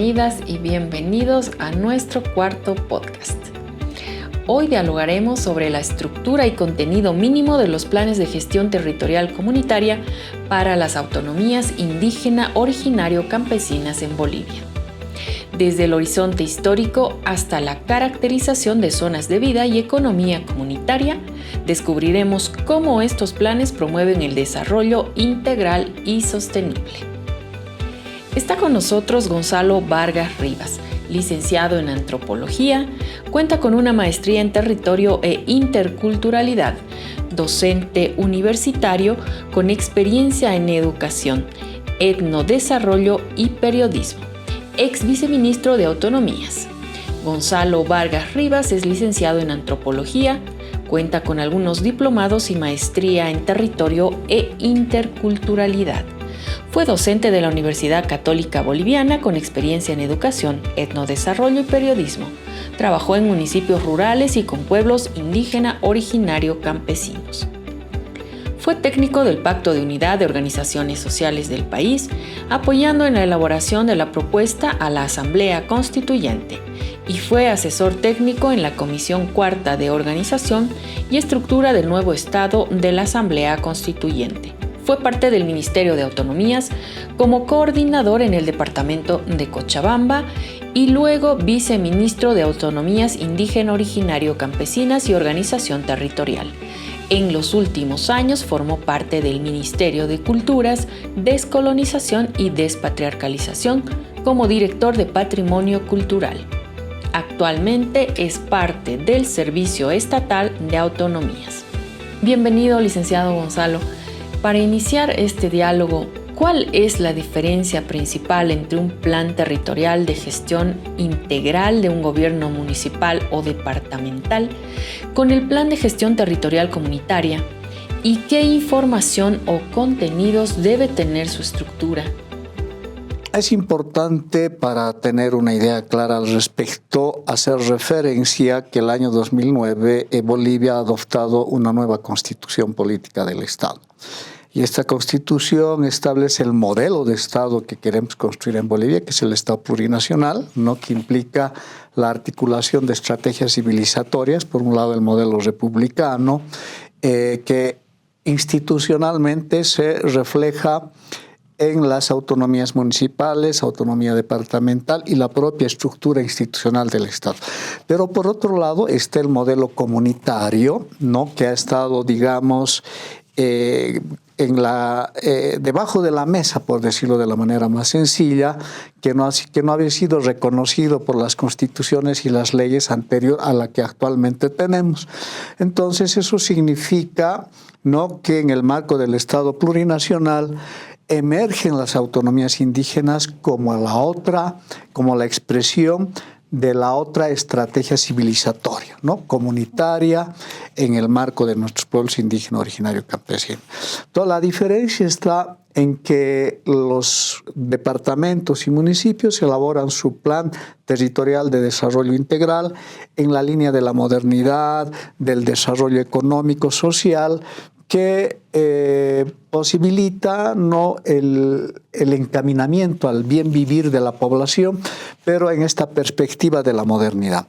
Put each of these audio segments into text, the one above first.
Bienvenidas y bienvenidos a nuestro cuarto podcast. Hoy dialogaremos sobre la estructura y contenido mínimo de los planes de gestión territorial comunitaria para las autonomías indígena originario campesinas en Bolivia. Desde el horizonte histórico hasta la caracterización de zonas de vida y economía comunitaria, descubriremos cómo estos planes promueven el desarrollo integral y sostenible. Está con nosotros Gonzalo Vargas Rivas, licenciado en Antropología, cuenta con una maestría en Territorio e Interculturalidad, docente universitario con experiencia en Educación, Etnodesarrollo y Periodismo, ex viceministro de Autonomías. Gonzalo Vargas Rivas es licenciado en Antropología, cuenta con algunos diplomados y maestría en Territorio e Interculturalidad. Fue docente de la Universidad Católica Boliviana con experiencia en Educación, Etnodesarrollo y Periodismo. Trabajó en municipios rurales y con pueblos indígena originario campesinos. Fue técnico del Pacto de Unidad de Organizaciones Sociales del país, apoyando en la elaboración de la propuesta a la Asamblea Constituyente, y fue asesor técnico en la Comisión Cuarta de Organización y Estructura del Nuevo Estado de la Asamblea Constituyente. Fue parte del Ministerio de Autonomías como coordinador en el departamento de Cochabamba y luego viceministro de Autonomías Indígena Originario Campesinas y Organización Territorial. En los últimos años formó parte del Ministerio de Culturas, Descolonización y Despatriarcalización como director de Patrimonio Cultural. Actualmente es parte del Servicio Estatal de Autonomías. Bienvenido, licenciado Gonzalo. Para iniciar este diálogo, ¿cuál es la diferencia principal entre un plan territorial de gestión integral de un gobierno municipal o departamental con el plan de gestión territorial comunitaria? ¿Y qué información o contenidos debe tener su estructura? Es importante, para tener una idea clara al respecto, hacer referencia que el año 2009 Bolivia ha adoptado una nueva constitución política del Estado. Y esta constitución establece el modelo de Estado que queremos construir en Bolivia, que es el Estado plurinacional, ¿no? Que implica la articulación de estrategias civilizatorias, por un lado el modelo republicano, que institucionalmente se refleja en las autonomías municipales, autonomía departamental y la propia estructura institucional del Estado. Pero por otro lado está el modelo comunitario, ¿no? Que ha estado, digamos, debajo de la mesa, por decirlo de la manera más sencilla, que no había sido reconocido por las constituciones y las leyes anteriores a la que actualmente tenemos. Entonces eso significa, ¿no?, que en el marco del Estado plurinacional emergen las autonomías indígenas como la expresión de la otra estrategia civilizatoria, ¿no?, comunitaria, en el marco de nuestros pueblos indígenas originarios campesinos. Toda la diferencia está en que los departamentos y municipios elaboran su plan territorial de desarrollo integral en la línea de la modernidad, del desarrollo económico, social, que posibilita, ¿no?, el encaminamiento al bien vivir de la población, pero en esta perspectiva de la modernidad.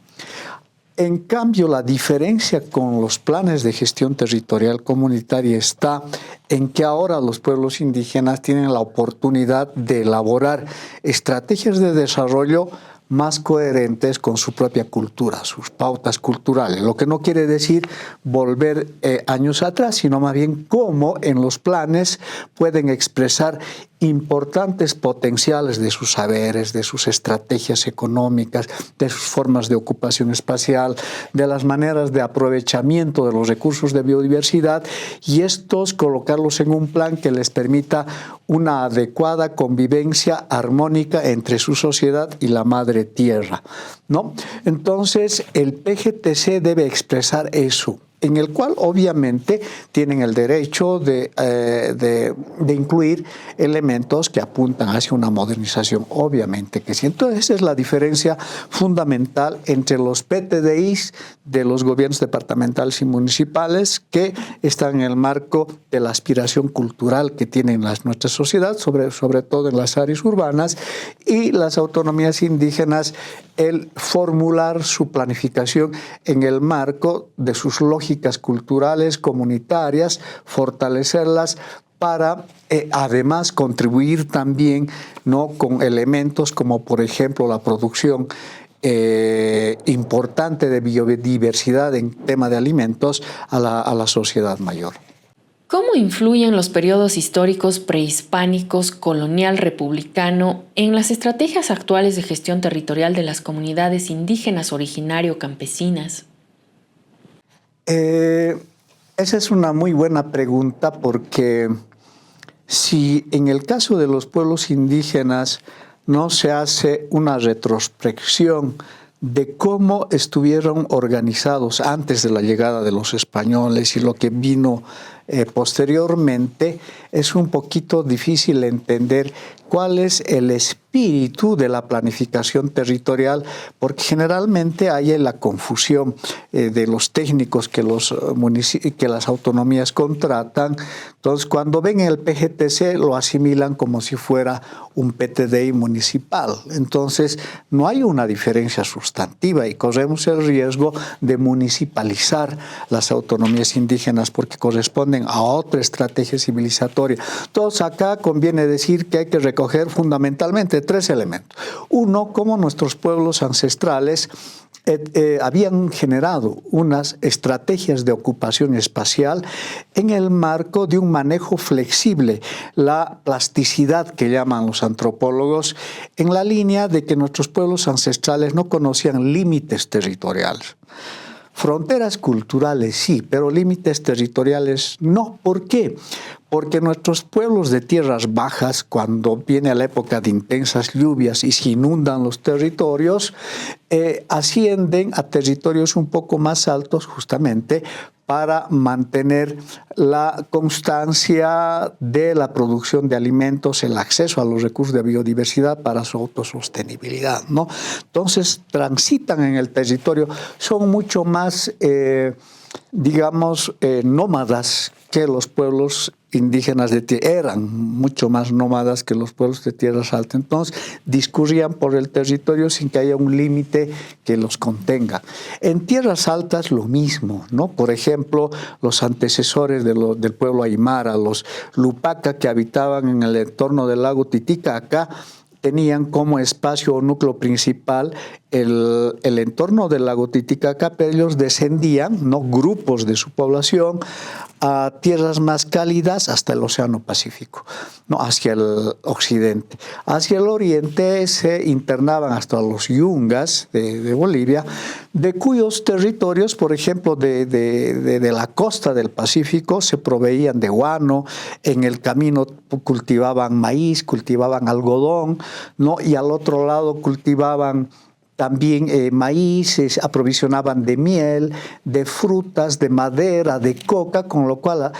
En cambio, la diferencia con los planes de gestión territorial comunitaria está en que ahora los pueblos indígenas tienen la oportunidad de elaborar estrategias de desarrollo más coherentes con su propia cultura, sus pautas culturales. Lo que no quiere decir volver años atrás, sino más bien cómo en los planes pueden expresar importantes potenciales de sus saberes, de sus estrategias económicas, de sus formas de ocupación espacial, de las maneras de aprovechamiento de los recursos de biodiversidad, y estos colocarlos en un plan que les permita una adecuada convivencia armónica entre su sociedad y la madre tierra, ¿no? Entonces, el PGTC debe expresar eso, en el cual obviamente tienen el derecho de incluir elementos que apuntan hacia una modernización, obviamente que sí. Entonces esa es la diferencia fundamental entre los PTDIs de los gobiernos departamentales y municipales, que están en el marco de la aspiración cultural que tienen nuestra sociedad, sobre todo en las áreas urbanas, y las autonomías indígenas, el formular su planificación en el marco de sus lógicas culturales, comunitarias, fortalecerlas para además contribuir también, ¿no?, con elementos como por ejemplo la producción importante de biodiversidad en tema de alimentos a la sociedad mayor. ¿Cómo influyen los periodos históricos prehispánicos, colonial, republicano en las estrategias actuales de gestión territorial de las comunidades indígenas originario-campesinas? Esa es una muy buena pregunta, porque si en el caso de los pueblos indígenas no se hace una retrospección de cómo estuvieron organizados antes de la llegada de los españoles y lo que vino posteriormente, es un poquito difícil entender cuál es el espíritu de la planificación territorial, porque generalmente hay la confusión de los técnicos que las autonomías contratan. Entonces, cuando ven el PGTC, lo asimilan como si fuera un PTDI municipal. Entonces, no hay una diferencia sustantiva y corremos el riesgo de municipalizar las autonomías indígenas porque corresponden a otra estrategia civilizatoria. Entonces, acá conviene decir que hay que recoger fundamentalmente tres elementos. Uno, cómo nuestros pueblos ancestrales habían generado unas estrategias de ocupación espacial en el marco de un manejo flexible, la plasticidad que llaman los antropólogos, en la línea de que nuestros pueblos ancestrales no conocían límites territoriales. Fronteras culturales sí, pero límites territoriales no. ¿Por qué? Porque nuestros pueblos de tierras bajas, cuando viene la época de intensas lluvias y se inundan los territorios, ascienden a territorios un poco más altos justamente para mantener la constancia de la producción de alimentos, el acceso a los recursos de biodiversidad para su autosostenibilidad, ¿no? Entonces, transitan en el territorio, son mucho más, nómadas que los pueblos indígenas eran mucho más nómadas que los pueblos de tierras altas. Entonces, discurrían por el territorio sin que haya un límite que los contenga. En tierras altas lo mismo, ¿no? Por ejemplo, los antecesores del pueblo aymara, los lupaca, que habitaban en el entorno del lago Titicaca, tenían como espacio o núcleo principal el entorno del lago Titicaca, pero ellos descendían, ¿no?, grupos de su población, a tierras más cálidas hasta el Océano Pacífico, ¿no?, hacia el occidente. Hacia el oriente se internaban hasta los yungas de Bolivia, de cuyos territorios, por ejemplo, de la costa del Pacífico, se proveían de guano, en el camino cultivaban maíz, cultivaban algodón, ¿no?, y al otro lado cultivaban también maíz, se aprovisionaban de miel, de frutas, de madera, de coca, con lo cual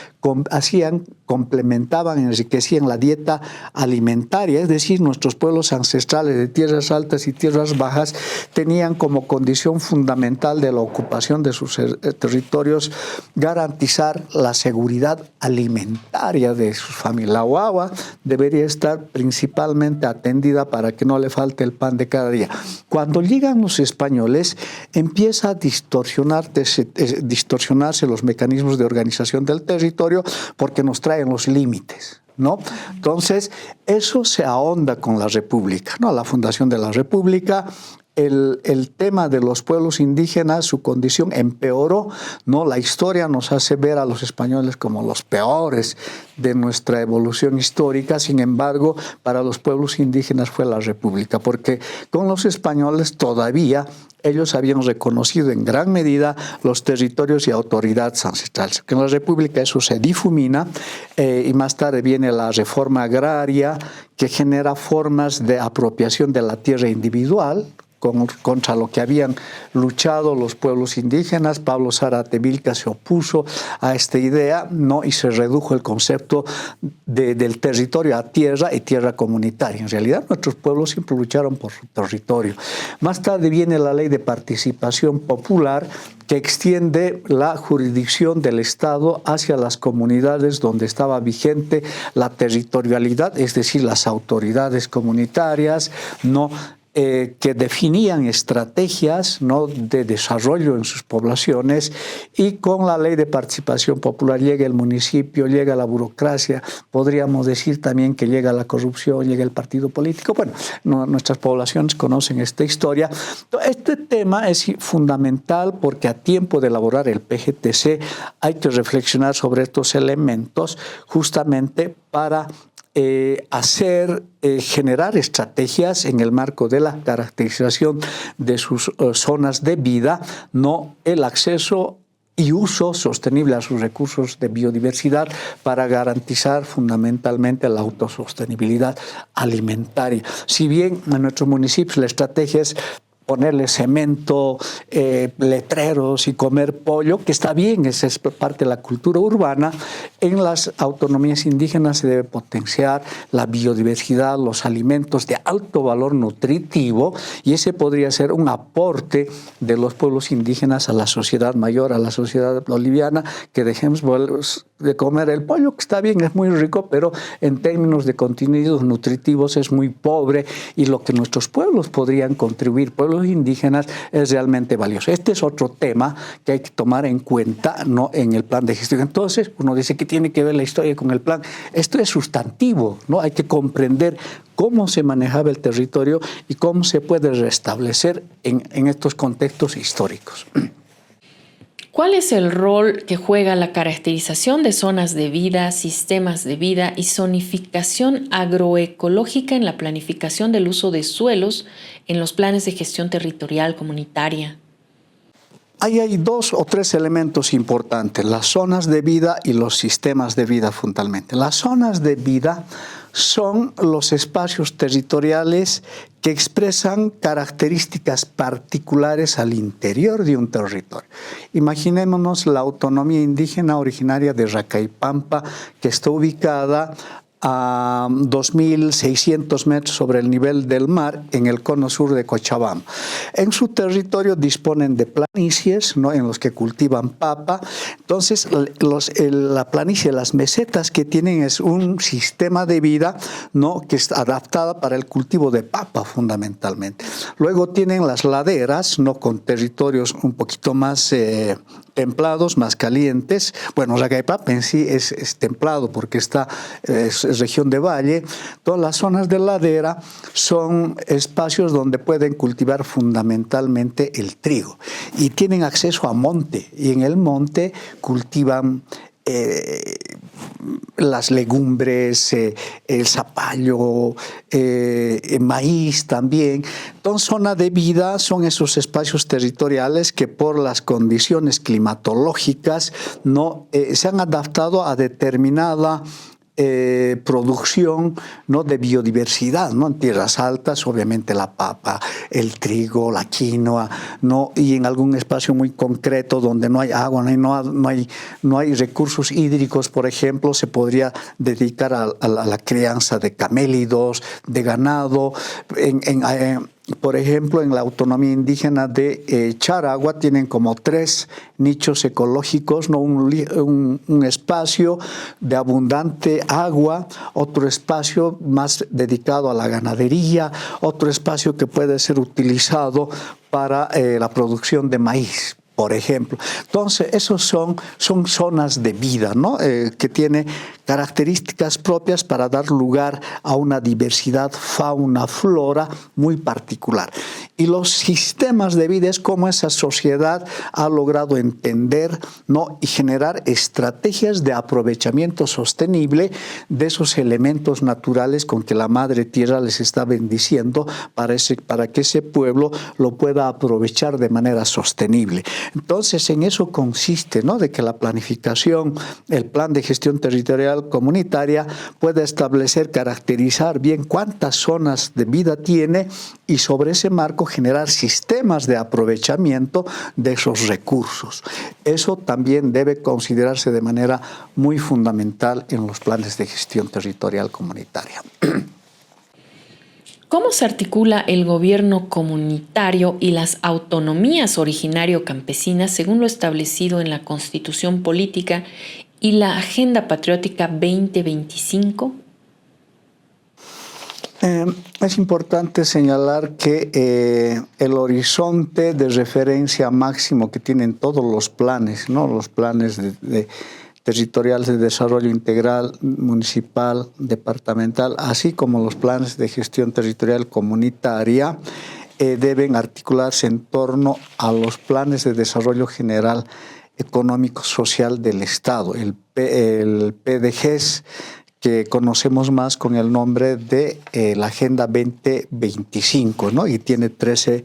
complementaban, enriquecían la dieta alimentaria. Es decir, nuestros pueblos ancestrales de tierras altas y tierras bajas tenían como condición fundamental de la ocupación de sus territorios garantizar la seguridad alimentaria de sus familias. La guagua debería estar principalmente atendida para que no le falte el pan de cada día. Cuando llegan los españoles, empieza a distorsionarse los mecanismos de organización del territorio porque nos traen los límites, ¿no? Entonces, eso se ahonda con la República, ¿no? La fundación de la República, el tema de los pueblos indígenas, su condición empeoró, ¿no? La historia nos hace ver a los españoles como los peores de nuestra evolución histórica. Sin embargo, para los pueblos indígenas fue la República, porque con los españoles todavía ellos habían reconocido en gran medida los territorios y autoridades ancestrales. En la República eso se difumina y más tarde viene la reforma agraria, que genera formas de apropiación de la tierra individual, contra lo que habían luchado los pueblos indígenas. Pablo Zárate Vilca se opuso a esta idea, ¿no? Y se redujo el concepto del territorio a tierra y tierra comunitaria. En realidad nuestros pueblos siempre lucharon por su territorio. Más tarde viene la ley de participación popular, que extiende la jurisdicción del Estado hacia las comunidades donde estaba vigente la territorialidad, es decir, las autoridades comunitarias, ¿no? Que definían estrategias, ¿no? de desarrollo en sus poblaciones, y con la ley de participación popular llega el municipio, llega la burocracia, podríamos decir también que llega la corrupción, llega el partido político. Bueno, nuestras poblaciones conocen esta historia. Este tema es fundamental porque a tiempo de elaborar el PGTC hay que reflexionar sobre estos elementos justamente para generar estrategias en el marco de la caracterización de sus zonas de vida, no el acceso y uso sostenible a sus recursos de biodiversidad para garantizar fundamentalmente la autosostenibilidad alimentaria. Si bien en nuestros municipios la estrategia es ponerle cemento, letreros y comer pollo, que está bien, esa es parte de la cultura urbana, en las autonomías indígenas se debe potenciar la biodiversidad, los alimentos de alto valor nutritivo, y ese podría ser un aporte de los pueblos indígenas a la sociedad mayor, a la sociedad boliviana, que dejemos de comer el pollo, que está bien, es muy rico, pero en términos de contenidos nutritivos es muy pobre, y lo que nuestros pueblos podrían contribuir, pueblos indígenas, es realmente valioso. Este es otro tema que hay que tomar en cuenta, ¿no? En el plan de gestión. Entonces, uno dice que tiene que ver la historia con el plan. Esto es sustantivo, ¿no? Hay que comprender cómo se manejaba el territorio y cómo se puede restablecer en estos contextos históricos. ¿Cuál es el rol que juega la caracterización de zonas de vida, sistemas de vida y zonificación agroecológica en la planificación del uso de suelos en los planes de gestión territorial comunitaria? Ahí hay 2 o 3 elementos importantes, las zonas de vida y los sistemas de vida fundamentalmente. Las zonas de vida son los espacios territoriales que expresan características particulares al interior de un territorio. Imaginémonos la autonomía indígena originaria de Racaipampa, que está ubicada a 2.600 metros sobre el nivel del mar en el cono sur de Cochabamba. En su territorio disponen de planicies, ¿no? En los que cultivan papa. Entonces, la planicie, las mesetas que tienen es un sistema de vida, ¿no? Que está adaptada para el cultivo de papa fundamentalmente. Luego tienen las laderas, ¿no? Con territorios un poquito más templados, más calientes. Bueno, Racaipampa en sí es templado porque es región de valle. Todas las zonas de ladera son espacios donde pueden cultivar fundamentalmente el trigo y tienen acceso a monte, y en el monte cultivan las legumbres, el zapallo, maíz también. Entonces, zona de vida son esos espacios territoriales que por las condiciones climatológicas no se han adaptado a determinada producción, ¿no? De biodiversidad, ¿no? En tierras altas, obviamente la papa, el trigo, la quinoa, ¿no? Y en algún espacio muy concreto donde no hay agua, no hay recursos hídricos, por ejemplo, se podría dedicar a la crianza de camélidos, de ganado. Por ejemplo, en la autonomía indígena de Charagua tienen como 3 nichos ecológicos, ¿no? Un espacio de abundante agua, otro espacio más dedicado a la ganadería, otro espacio que puede ser utilizado para la producción de maíz, por ejemplo. Entonces, esos son zonas de vida, ¿no? Que tiene características propias para dar lugar a una diversidad fauna, flora muy particular. Y los sistemas de vida es como esa sociedad ha logrado entender, ¿no? Y generar estrategias de aprovechamiento sostenible de esos elementos naturales con que la Madre Tierra les está bendiciendo para que ese pueblo lo pueda aprovechar de manera sostenible. Entonces, en eso consiste, ¿no? De que la planificación, el plan de gestión territorial comunitaria pueda establecer, caracterizar bien cuántas zonas de vida tiene y sobre ese marco generar sistemas de aprovechamiento de esos recursos. Eso también debe considerarse de manera muy fundamental en los planes de gestión territorial comunitaria. ¿Cómo se articula el gobierno comunitario y las autonomías originario-campesinas según lo establecido en la Constitución Política y la Agenda Patriótica 2025? Es importante señalar que el horizonte de referencia máximo que tienen todos los planes, ¿no? Los planes territoriales de desarrollo integral, municipal, departamental, así como los planes de gestión territorial comunitaria, deben articularse en torno a los planes de desarrollo general económico social del Estado, el PDGES, que conocemos más con el nombre de la Agenda 2025, ¿no? Y tiene 13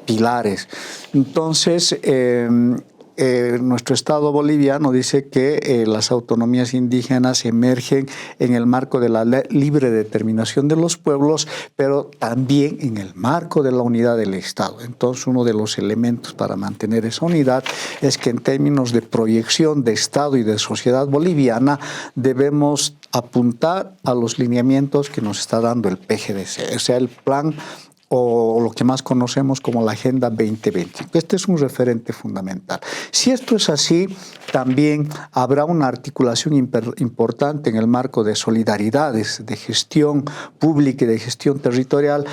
pilares. Entonces, nuestro Estado boliviano dice que las autonomías indígenas emergen en el marco de la libre determinación de los pueblos, pero también en el marco de la unidad del Estado. Entonces, uno de los elementos para mantener esa unidad es que en términos de proyección de Estado y de sociedad boliviana debemos apuntar a los lineamientos que nos está dando el PGDC, o sea, el plan o lo que más conocemos como la Agenda 2020. Este es un referente fundamental. Si esto es así, también habrá una articulación importante en el marco de solidaridades, de gestión pública y de gestión territorial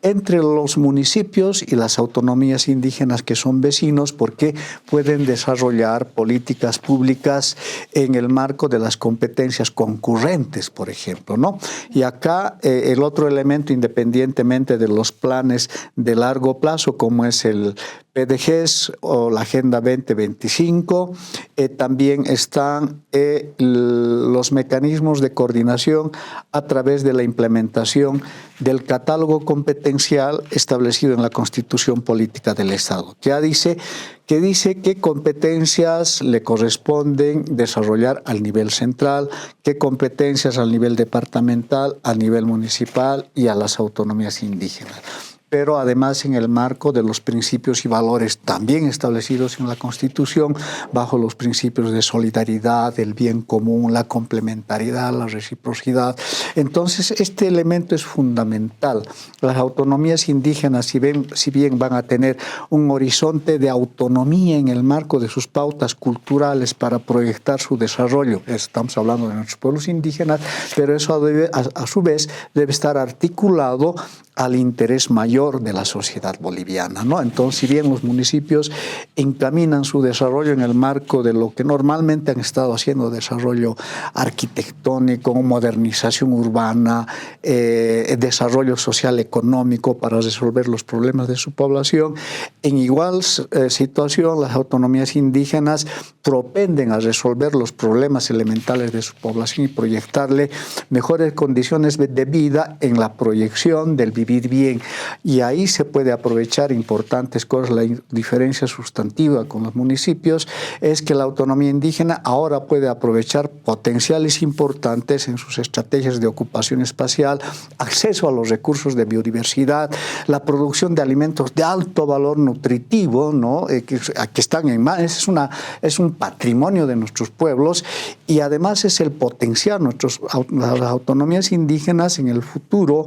entre los municipios y las autonomías indígenas que son vecinos, porque pueden desarrollar políticas públicas en el marco de las competencias concurrentes, por ejemplo, ¿no? Y acá el otro elemento, independientemente de los planes de largo plazo, como es el PDGES o la Agenda 2025, también están los mecanismos de coordinación a través de la implementación del catálogo competencial establecido en la Constitución Política del Estado, que dice qué competencias le corresponden desarrollar al nivel central, qué competencias al nivel departamental, al nivel municipal y a las autonomías indígenas. Pero además en el marco de los principios y valores también establecidos en la Constitución, bajo los principios de solidaridad, el bien común, la complementariedad, la reciprocidad. Entonces, este elemento es fundamental. Las autonomías indígenas, si bien van a tener un horizonte de autonomía en el marco de sus pautas culturales para proyectar su desarrollo, estamos hablando de nuestros pueblos indígenas, pero eso a su vez debe estar articulado al interés mayor de la sociedad boliviana, ¿no? Entonces, si bien los municipios encaminan su desarrollo en el marco de lo que normalmente han estado haciendo, desarrollo arquitectónico, modernización urbana, desarrollo social económico para resolver los problemas de su población, en igual situación las autonomías indígenas propenden a resolver los problemas elementales de su población y proyectarle mejores condiciones de vida en la proyección del vivir bien. Y ahí se puede aprovechar importantes cosas. La diferencia sustantiva con los municipios es que la autonomía indígena ahora puede aprovechar potenciales importantes en sus estrategias de ocupación espacial, acceso a los recursos de biodiversidad, la producción de alimentos de alto valor nutritivo, ¿no? que están en más, es un patrimonio de nuestros pueblos, y además es el potenciar las autonomías indígenas en el futuro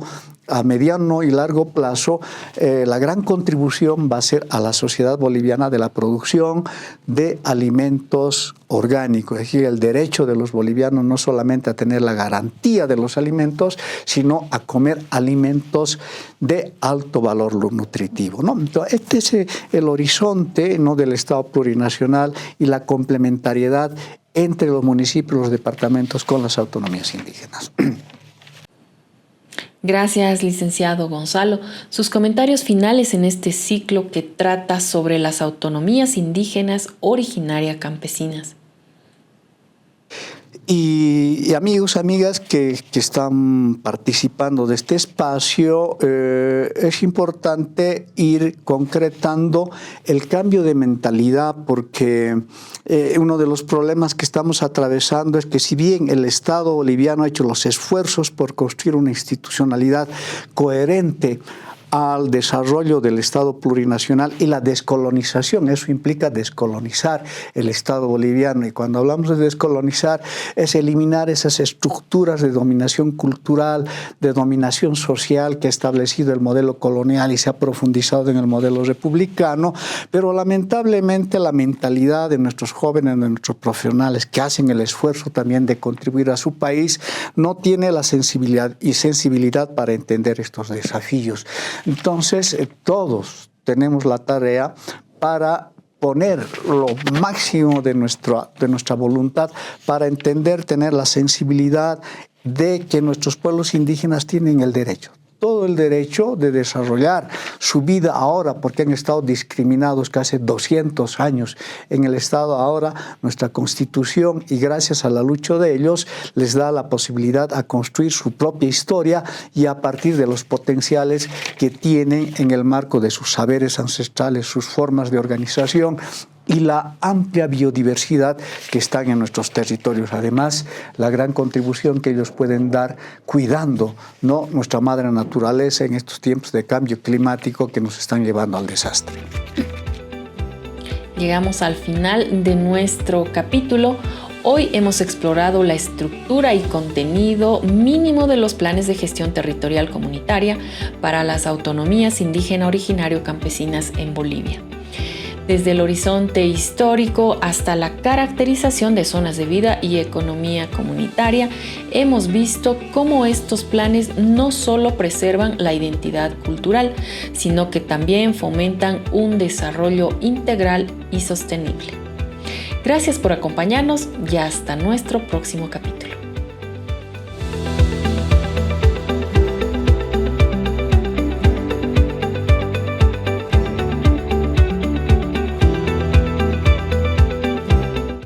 a mediano y largo plazo. La gran contribución va a ser a la sociedad boliviana de la producción de alimentos orgánicos, es decir, el derecho de los bolivianos no solamente a tener la garantía de los alimentos, sino a comer alimentos de alto valor nutritivo, ¿no? Entonces, este es el horizonte, ¿no?, del Estado plurinacional y la complementariedad entre los municipios y los departamentos con las autonomías indígenas. Gracias, licenciado Gonzalo. Sus comentarios finales en este ciclo que trata sobre las autonomías indígenas originaria campesinas. Y amigos, amigas que están participando de este espacio, es importante ir concretando el cambio de mentalidad, porque uno de los problemas que estamos atravesando es que, si bien el Estado boliviano ha hecho los esfuerzos por construir una institucionalidad coherente al desarrollo del Estado plurinacional y la descolonización. Eso implica descolonizar el Estado boliviano. Y cuando hablamos de descolonizar, es eliminar esas estructuras de dominación cultural, de dominación social que ha establecido el modelo colonial y se ha profundizado en el modelo republicano. Pero lamentablemente la mentalidad de nuestros jóvenes, de nuestros profesionales que hacen el esfuerzo también de contribuir a su país, no tiene la sensibilidad para entender estos desafíos. Entonces, todos tenemos la tarea para poner lo máximo de nuestra voluntad para entender, tener la sensibilidad de que nuestros pueblos indígenas tienen el derecho. Todo el derecho de desarrollar su vida ahora, porque han estado discriminados casi 200 años en el Estado. Ahora nuestra Constitución, y gracias a la lucha de ellos, les da la posibilidad a construir su propia historia y a partir de los potenciales que tienen en el marco de sus saberes ancestrales, sus formas de organización y la amplia biodiversidad que están en nuestros territorios. Además, la gran contribución que ellos pueden dar cuidando, ¿no?, nuestra madre naturaleza en estos tiempos de cambio climático que nos están llevando al desastre. Llegamos al final de nuestro capítulo. Hoy hemos explorado la estructura y contenido mínimo de los planes de gestión territorial comunitaria para las autonomías indígena originario campesinas en Bolivia. Desde el horizonte histórico hasta la caracterización de zonas de vida y economía comunitaria, hemos visto cómo estos planes no solo preservan la identidad cultural, sino que también fomentan un desarrollo integral y sostenible. Gracias por acompañarnos y hasta nuestro próximo capítulo.